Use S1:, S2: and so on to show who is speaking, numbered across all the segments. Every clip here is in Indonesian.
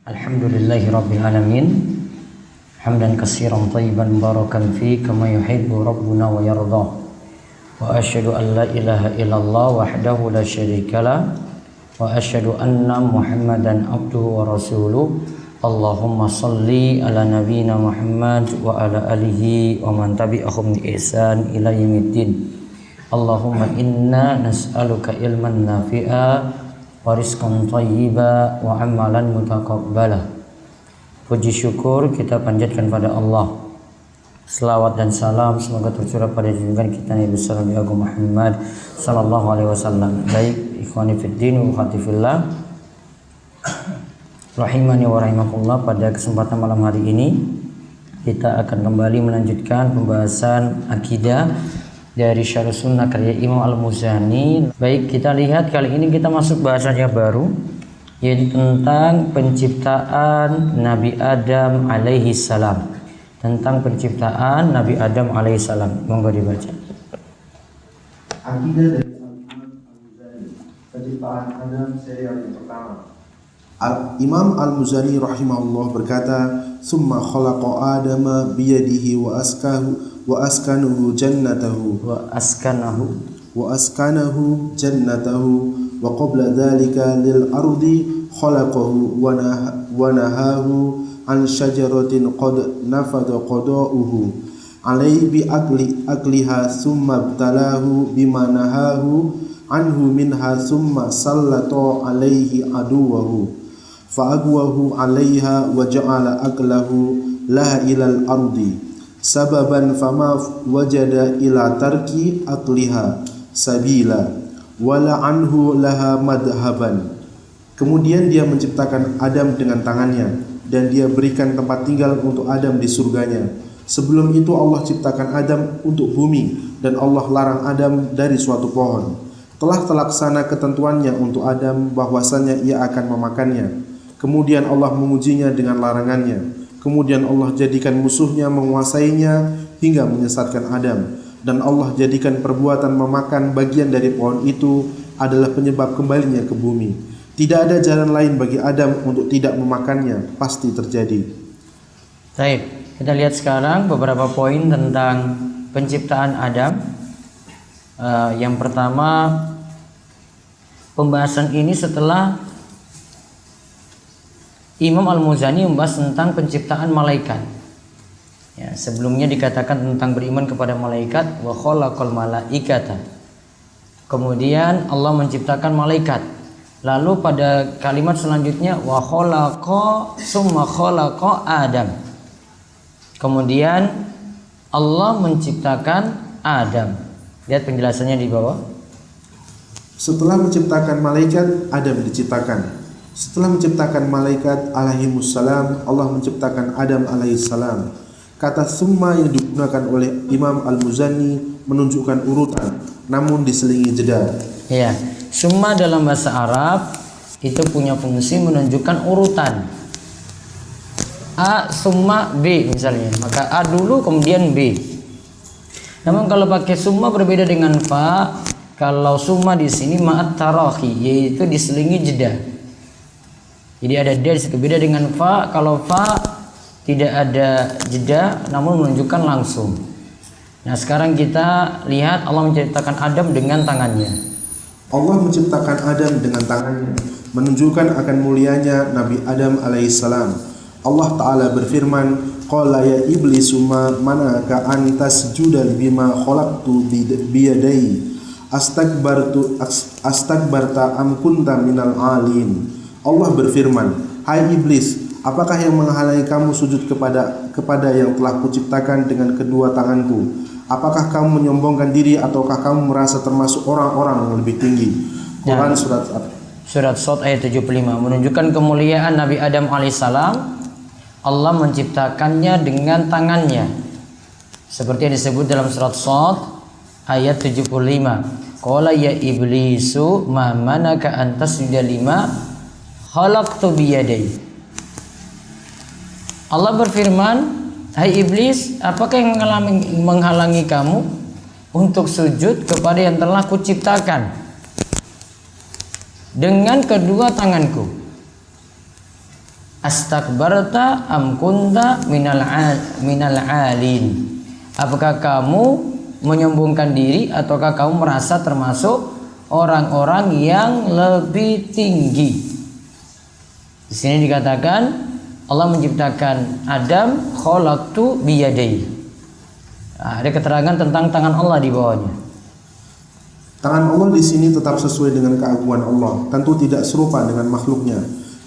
S1: Alhamdulillahi Rabbil Alamin. Hamdan katsiran thayyiban barakan fi kama yuhibbu Rabbuna wa yarda. Wa asyhadu an la ilaha illallah wahdahu la syarikalah wa asyhadu anna Muhammadan abduhu wa rasuluh. Allahumma salli ala nabiyyina Muhammad wa ala alihi wa man tabi'ahum bi ihsan ila yaumiddin. Allahumma inna nas'aluka ilman nafi'a wa rizqan thayyiba wa amalan mutaqabbala. Puji syukur kita panjatkan pada Allah. Selawat dan salam semoga tercurah pada junjungan kita Nabi besar Nabi Agung Muhammad sallallahu alaihi wasallam. Baik, ikhwani fid din wa akhwati fillah, rahimani wa rahimakumullah, pada kesempatan malam hari ini kita akan kembali melanjutkan pembahasan akidah dari Syarh Sunnah karya Imam Al-Muzani. Baik, kita lihat kali ini kita masuk bahasanya baru, yaitu tentang penciptaan Nabi Adam alaihi salam. Tentang penciptaan Nabi Adam alaihi salam. Monggo dibaca.
S2: Akidah dari Imam Al-Muzani, penciptaan Adam seri yang pertama. Imam Al-Muzani rahimahullah berkata, "Tsumma khalaqa Adama biyadihi wa askanahu jannatahu wa qabla dhalika lil ardi khalaqahu wa nahahu an syajaratin qad nafada qada'uhu alaihi bi akliha thumma ibtalahu bima nahahu anhu minha thumma sallata alaihi aduwahu fa'agwahu alaiha wa ja'ala aklahu laha ilal ardi sababan fama wajada ila tarki akliha sabila wala anhu laha madhaban." Kemudian dia menciptakan Adam dengan tangannya dan dia berikan tempat tinggal untuk Adam di surganya. Sebelum itu Allah ciptakan Adam untuk bumi dan Allah larang Adam dari suatu pohon. Telah terlaksana ketentuannya untuk Adam bahwasanya ia akan memakannya. Kemudian Allah mengujinya dengan larangannya. Kemudian Allah jadikan musuhnya menguasainya hingga menyesatkan Adam. Dan Allah jadikan perbuatan memakan bagian dari pohon itu adalah penyebab kembalinya ke bumi. Tidak ada jalan lain bagi Adam untuk tidak memakannya, pasti terjadi.
S1: Baik, kita lihat sekarang beberapa poin tentang penciptaan Adam. Yang pertama, pembahasan ini setelah Imam Al-Muzani membahas tentang penciptaan malaikat. Ya, sebelumnya dikatakan tentang beriman kepada malaikat, wa khalaqal malaikata. Kemudian Allah menciptakan malaikat. Lalu pada kalimat selanjutnya wa khalaqa summa khalaqa Adam. Kemudian Allah menciptakan Adam. Lihat penjelasannya di bawah.
S2: Setelah menciptakan malaikat, Adam diciptakan. Setelah menciptakan malaikat alaihimussalam, Allah menciptakan Adam alaihissalam. Kata summa yang digunakan oleh Imam Al-Muzani menunjukkan urutan, namun diselingi jeda.
S1: Ya, summa dalam bahasa Arab itu punya fungsi menunjukkan urutan. A summa B misalnya, maka A dulu kemudian B. Namun kalau pakai summa berbeda dengan fa. Kalau summa di sini ma'at tarahi, yaitu diselingi jeda. Jadi ada dash, berbeda dengan fa. Kalau fa tidak ada jeda namun menunjukkan langsung. Nah, sekarang kita lihat Allah menciptakan Adam dengan tangannya.
S2: Allah menciptakan Adam dengan tangannya, menunjukkan akan mulianya Nabi Adam alaihissalam. Allah Ta'ala berfirman, "Qala ya iblisu ma manaka an tasjuda bima khalaqtu biyadai astakbarta am kunta minal alin." Allah berfirman, "Hai iblis, apakah yang menghalangi kamu sujud kepada yang telah kuciptakan dengan kedua tanganku? Apakah kamu menyombongkan diri ataukah kamu merasa termasuk orang-orang yang lebih tinggi?" Quran
S1: Surat Shad ayat 75 menunjukkan kemuliaan Nabi Adam alaihissalam. Allah menciptakannya dengan tangannya. Seperti yang disebut dalam surat Shad ayat 75. Qala ya iblisu ma manaka an tasjuda lima khalaqtu biyadai. Allah berfirman, "Hai iblis, apakah yang menghalangi kamu untuk sujud kepada yang telah kuciptakan dengan kedua tanganku?" Astakbarta am kunta minal alin. Apakah kamu menyombongkan diri ataukah kamu merasa termasuk orang-orang yang lebih tinggi? Di sini dikatakan Allah menciptakan Adam khalaqtu biyadai. Ada keterangan tentang tangan Allah di bawahnya.
S2: Tangan Allah di sini tetap sesuai dengan keagungan Allah, tentu tidak serupa dengan makhluknya.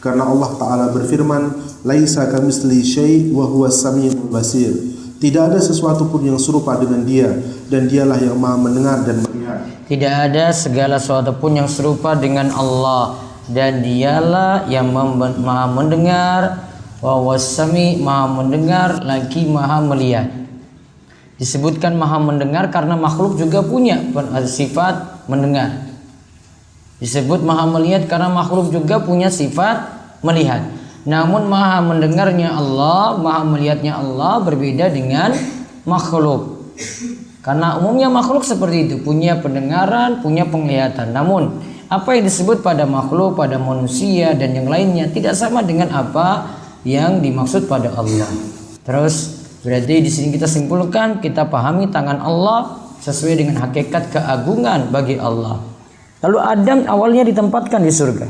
S2: Karena Allah Ta'ala berfirman, laisa kamitsli syai' wa huwas samiul basir. Tidak ada sesuatu pun yang serupa dengan Dia, dan Dialah yang Maha mendengar dan melihat.
S1: Tidak ada segala sesuatu pun yang serupa dengan Allah, dan Dialah yang Maha mendengar, wa huwas sami', Maha mendengar lagi Maha melihat. Disebutkan Maha mendengar karena makhluk juga punya sifat mendengar. Disebut Maha melihat karena makhluk juga punya sifat melihat. Namun Maha mendengarnya Allah, Maha melihatnya Allah berbeda dengan makhluk. Karena umumnya makhluk seperti itu, punya pendengaran, punya penglihatan. Namun apa yang disebut pada makhluk, pada manusia dan yang lainnya tidak sama dengan apa yang dimaksud pada Allah. Terus berarti di sini kita simpulkan, kita pahami tangan Allah sesuai dengan hakikat keagungan bagi Allah. Lalu Adam awalnya ditempatkan di surga.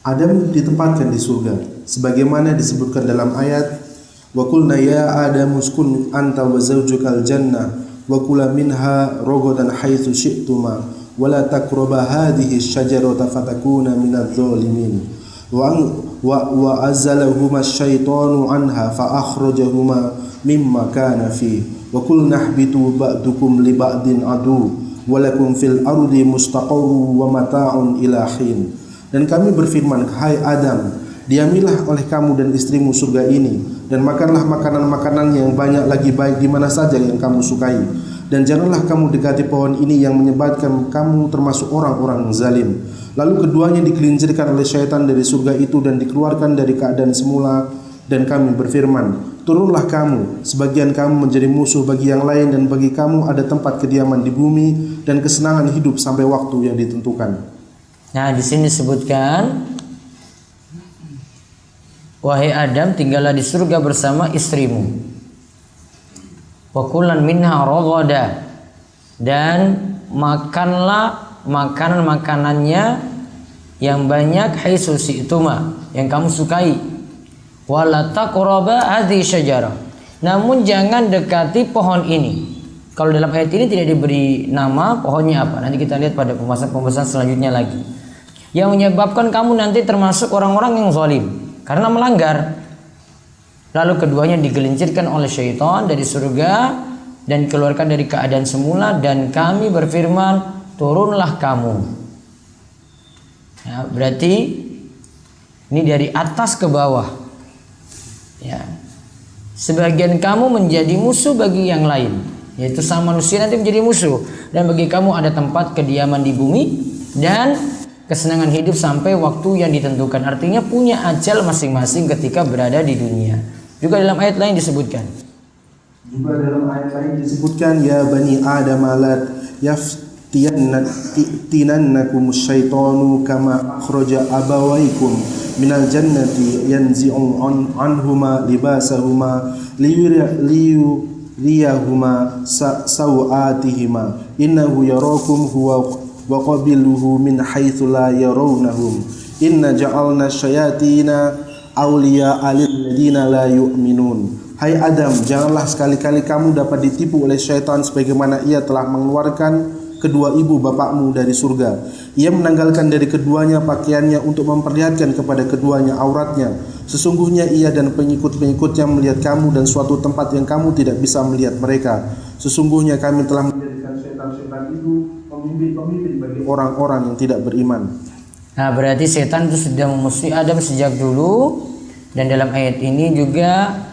S2: Adam ditempatkan di surga sebagaimana disebutkan dalam ayat wa qulna ya Adamu uskun anta wa zawjukal jannah wa kula minha ragadan haitsu syi'tuma wa la taqraba hadhihi asy-syajarata fatakuna minadh dhalimin wa azalahuma asy-syaitanu anha fa akhrajahuma mimma kana fi wa qulna ihbitu ba'dukum li ba'din adu wa lakum fil ardi mustaqarrun wa mata'un ila hin. Dan kami berfirman, hai Adam, diamilah oleh kamu dan istrimu surga ini, dan makanlah makanan-makanan yang banyak lagi baik di mana saja yang kamu sukai. Dan janganlah kamu dekati pohon ini yang menyebabkan kamu termasuk orang-orang zalim. Lalu keduanya digelincirkan oleh syaitan dari surga itu dan dikeluarkan dari keadaan semula. Dan kami berfirman, turunlah kamu, sebagian kamu menjadi musuh bagi yang lain, dan bagi kamu ada tempat kediaman di bumi dan kesenangan hidup sampai waktu yang ditentukan.
S1: Nah, di sini disebutkan, wahai Adam, tinggallah di surga bersama istrimu. Wa kullan minha ragada, dan makanlah makanan-makanannya yang banyak haitsu syi'tuma, yang kamu sukai. Wala taqraba hadhihi syajarah, namun jangan dekati pohon ini. Kalau dalam ayat ini tidak diberi nama pohonnya apa, nanti kita lihat pada pembahasan selanjutnya lagi. Yang menyebabkan kamu nanti termasuk orang-orang yang zalim karena melanggar. Lalu keduanya digelincirkan oleh syaitan dari surga dan dikeluarkan dari keadaan semula, dan kami berfirman, turunlah kamu. Ya, berarti ini dari atas ke bawah. Ya. Sebagian kamu menjadi musuh bagi yang lain, yaitu sama manusia nanti menjadi musuh, dan bagi kamu ada tempat kediaman di bumi dan kesenangan hidup sampai waktu yang ditentukan. Artinya punya ajal masing-masing ketika berada di dunia. Juga dalam ayat lain disebutkan. Ya bani Adam la yaftinannakum syaitanu kama akhraja abawaykum minal jannati yanzi'u anhuma libasahuma liyuriyahuma sawatihima innahu yarakum huwa wa qabiluhu min haitsu la yarawnahum inna ja'alna syayatina awliya alil ladina la yu'minun. Hai Adam, janganlah sekali-kali kamu dapat ditipu oleh syaitan sebagaimana ia telah mengeluarkan kedua ibu bapakmu dari surga. Ia menanggalkan dari keduanya pakaiannya untuk memperlihatkan kepada keduanya auratnya. Sesungguhnya ia dan pengikut-pengikutnya melihat kamu dan suatu tempat yang kamu tidak bisa melihat mereka. Sesungguhnya kami telah menjadikan syaitan-syaitan itu pemimpin bagi orang-orang yang tidak beriman. Nah, berarti setan itu sudah memusuhi Adam sejak dulu, dan dalam ayat ini juga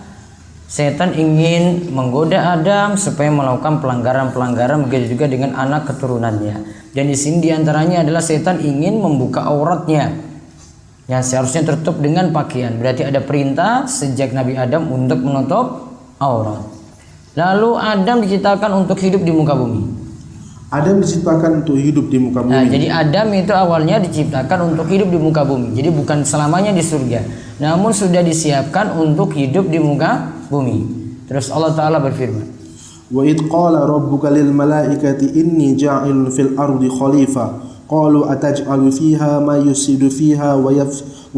S1: setan ingin menggoda Adam supaya melakukan pelanggaran-pelanggaran, begitu juga dengan anak keturunannya. Dan di sini diantaranya adalah setan ingin membuka auratnya yang seharusnya tertutup dengan pakaian. Berarti ada perintah sejak Nabi Adam untuk menutup aurat. Lalu Adam diciptakan untuk hidup di muka bumi.
S2: Adam diciptakan untuk hidup di muka bumi.
S1: Nah, jadi Adam itu awalnya diciptakan untuk hidup di muka bumi. Jadi bukan selamanya di surga, namun sudah disiapkan untuk hidup di muka bumi. Terus Allah Ta'ala berfirman,
S2: Wa id qala rabbuka lil malaikati inni ja'ilun fil ardi khalifah qalu ataj'alu fiha ma yusidu fiha wa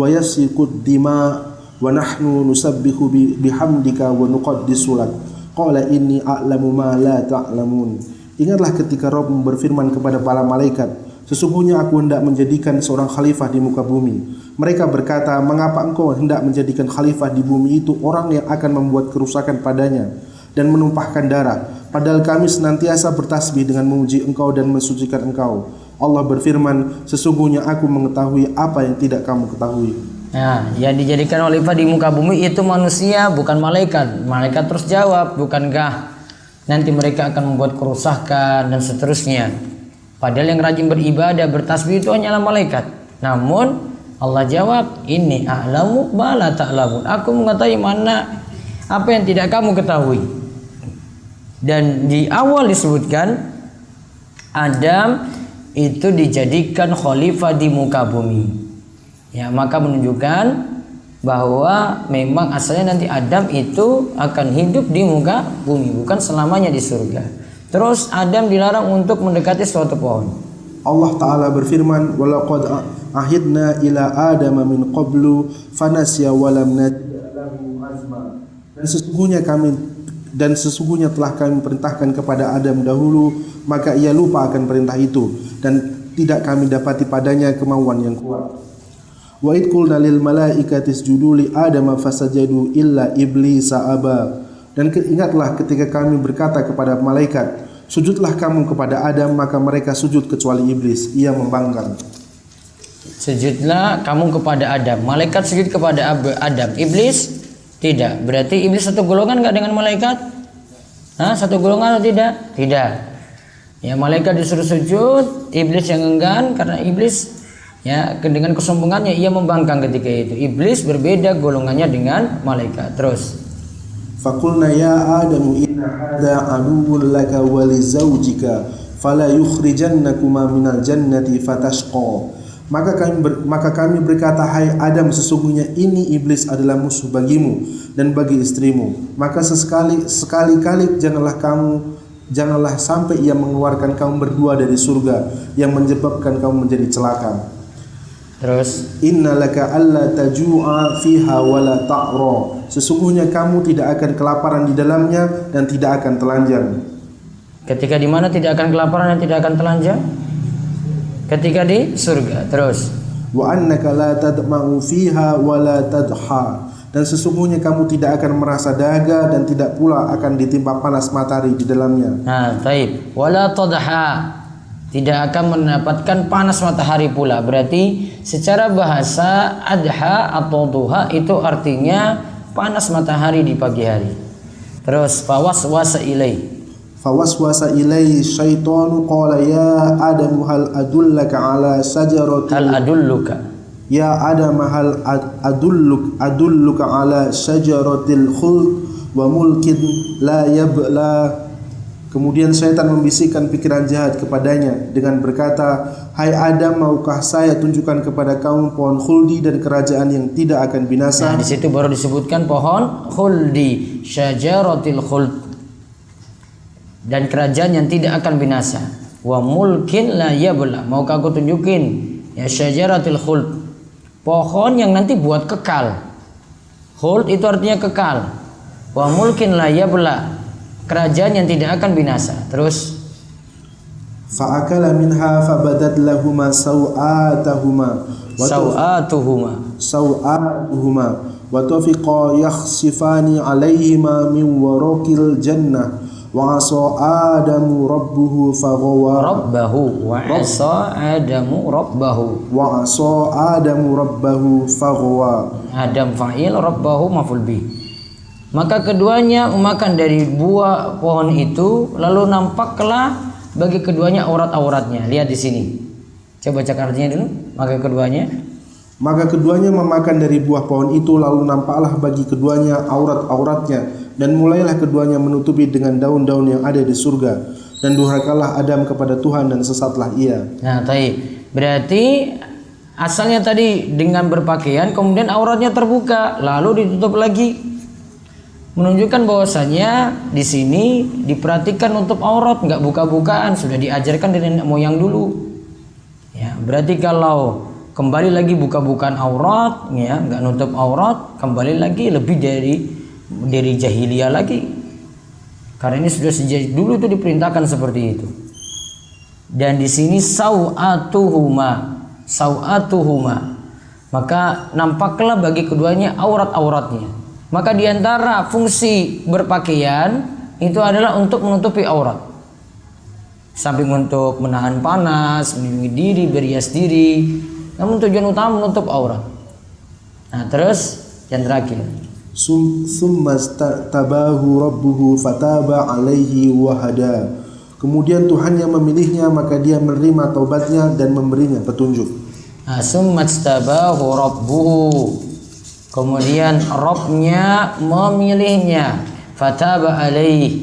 S2: yasfiku dima wa nahnu nusabbihu bihamdika wa nuqaddisu lak qala inni a'lamu ma la ta'lamun. Ingatlah ketika Rabb berfirman kepada para malaikat, sesungguhnya aku hendak menjadikan seorang khalifah di muka bumi. Mereka berkata, mengapa engkau hendak menjadikan khalifah di bumi itu orang yang akan membuat kerusakan padanya dan menumpahkan darah, padahal kami senantiasa bertasbih dengan memuji engkau dan mensucikan engkau. Allah berfirman, sesungguhnya aku mengetahui apa yang tidak kamu ketahui.
S1: nah, yang dijadikan khalifah di muka bumi itu manusia, bukan malaikat. Malaikat terus jawab, bukankah nanti mereka akan membuat kerusakan dan seterusnya. Padahal yang rajin beribadah, bertasbih itu hanyalah malaikat. Namun Allah jawab, ini a'lamu ma la ta'lamun. Aku mengetahui mana apa yang tidak kamu ketahui. Dan di awal disebutkan Adam itu dijadikan khalifah di muka bumi. Ya, maka menunjukkan bahwa memang asalnya nanti Adam itu akan hidup di muka bumi, bukan selamanya di surga. Terus Adam dilarang untuk mendekati suatu pohon.
S2: Allah Ta'ala berfirman, walaqad ahidna ila adama min qablu fanasya walam najid lahu azma. Dan sesungguhnya telah kami perintahkan kepada Adam dahulu, maka ia lupa akan perintah itu dan tidak kami dapati padanya kemauan yang kuat. Wa id qulna lil malaikati isjudu li adama fasajadu illa iblisa aba. Dan ingatlah ketika kami berkata kepada malaikat, sujudlah kamu kepada Adam, maka mereka sujud kecuali iblis, ia membangkang.
S1: Sujudlah kamu kepada Adam. Malaikat sujud kepada Adam, iblis tidak. Berarti iblis satu golongan enggak dengan malaikat? Hah, satu golongan atau tidak? Tidak. Ya, malaikat disuruh sujud, iblis yang enggan karena iblis ya dengan kesombongannya ia membangkang ketika itu. Iblis berbeda golongannya dengan malaikat. Terus
S2: faqulna ya Adamu inna hadza aduwwun laka wa li zawjika fala yukhrijannakuma minal jannati fatashqa. Maka kami berkata, hai Adam, sesungguhnya ini iblis adalah musuh bagimu dan bagi istrimu, maka sekali-kali janganlah sampai ia mengeluarkan kamu berdua dari surga yang menyebabkan kamu menjadi celaka.
S1: Terus
S2: innalaka alla taju'a fiha wala ta'ra. Sesungguhnya kamu tidak akan kelaparan di dalamnya dan tidak akan telanjang.
S1: Ketika di mana tidak akan kelaparan dan tidak akan telanjang? Ketika di surga. Terus
S2: wa annaka la tadma'u fiha wala tadha. Dan sesungguhnya kamu tidak akan merasa dahaga dan tidak pula akan ditimpa panas matahari di dalamnya.
S1: Nah, taib. Wala tadha, tidak akan mendapatkan panas matahari pula. Berarti secara bahasa adha atau duha itu artinya panas matahari di pagi hari. Terus fawaswasa ilai syaitanu qala ya Adam hal adulluka ala syajaratil hal adulluka
S2: ya Adam hal adulluka ala syajaratil khuld wa mulkin la yabla. Kemudian syaitan membisikkan pikiran jahat kepadanya dengan berkata, hai Adam, maukah saya tunjukkan kepada kamu pohon khuldi dan kerajaan yang tidak akan binasa?
S1: Nah, di situ baru disebutkan pohon khuldi, syajaratil khuld, dan kerajaan yang tidak akan binasa. Wa mulkin la yabla, maukah aku tunjukin ya syajaratil khuld, pohon yang nanti buat kekal. Khuld itu artinya kekal. Wa mulkin la yabla, kerajaan yang tidak akan binasa. Terus
S2: fa'akala minha fabadat lahuma sawatuhuma wa tafiqa yakhsifani alaihima min waraqil jannah wa asa adamu rabbuhu faghawa
S1: Adam fa'il, rabbahu maf'ul bih. Maka keduanya memakan dari buah pohon itu, lalu nampaklah bagi keduanya aurat-auratnya. Lihat di sini. Coba baca artinya dulu. Maka keduanya
S2: memakan dari buah pohon itu, lalu nampaklah bagi keduanya aurat-auratnya, dan mulailah keduanya menutupi dengan daun-daun yang ada di surga. dan durhakalah Adam kepada Tuhan dan sesatlah ia.
S1: Nah, berarti asalnya tadi dengan berpakaian, kemudian auratnya terbuka, lalu ditutup lagi, menunjukkan bahwasanya di sini diperhatikan untuk aurat, nggak buka-bukaan, sudah diajarkan dari nenek moyang dulu. Ya, berarti kalau kembali lagi buka-bukaan aurat, ya, nggak nutup aurat, kembali lagi lebih dari jahiliyah lagi. Karena ini sudah sejak dulu itu diperintahkan seperti itu. Dan di sini sau'atuhuma, maka nampaklah bagi keduanya aurat-auratnya. Maka diantara fungsi berpakaian itu adalah untuk menutupi aurat. Samping untuk menahan panas, melindungi diri, berias diri, namun tujuan utama menutup aurat. Nah, terus yang terakhir,
S2: Summa tabahu rabbuhu fataba alaihi wahada. Kemudian Tuhannya memilihnya, maka dia menerima taubatnya dan memberinya petunjuk.
S1: nah, summa tabahu rabbuhu, kemudian Rabbnya memilihnya, fataba alaihi,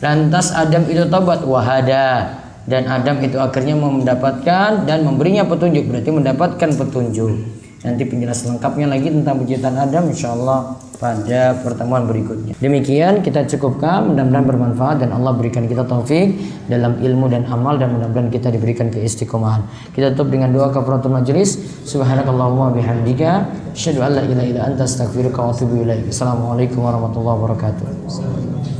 S1: lantas Adam itu taubat, wahada, dan Adam itu akhirnya mendapatkan dan memberinya petunjuk, berarti mendapatkan petunjuk. Nanti penjelasan lengkapnya lagi tentang penciptaan Adam insyaallah pada pertemuan berikutnya. Demikian kita cukupkan, mudah-mudahan bermanfaat dan Allah berikan kita taufik dalam ilmu dan amal, dan mudah-mudahan kita diberikan keistiqomahan. Kita tutup dengan doa kafaratul majelis. Subhanakallahumma bihamdika asyhadu an la ilaha illa anta astaghfiruka wa atubu ilaik. Assalamualaikum warahmatullahi wabarakatuh.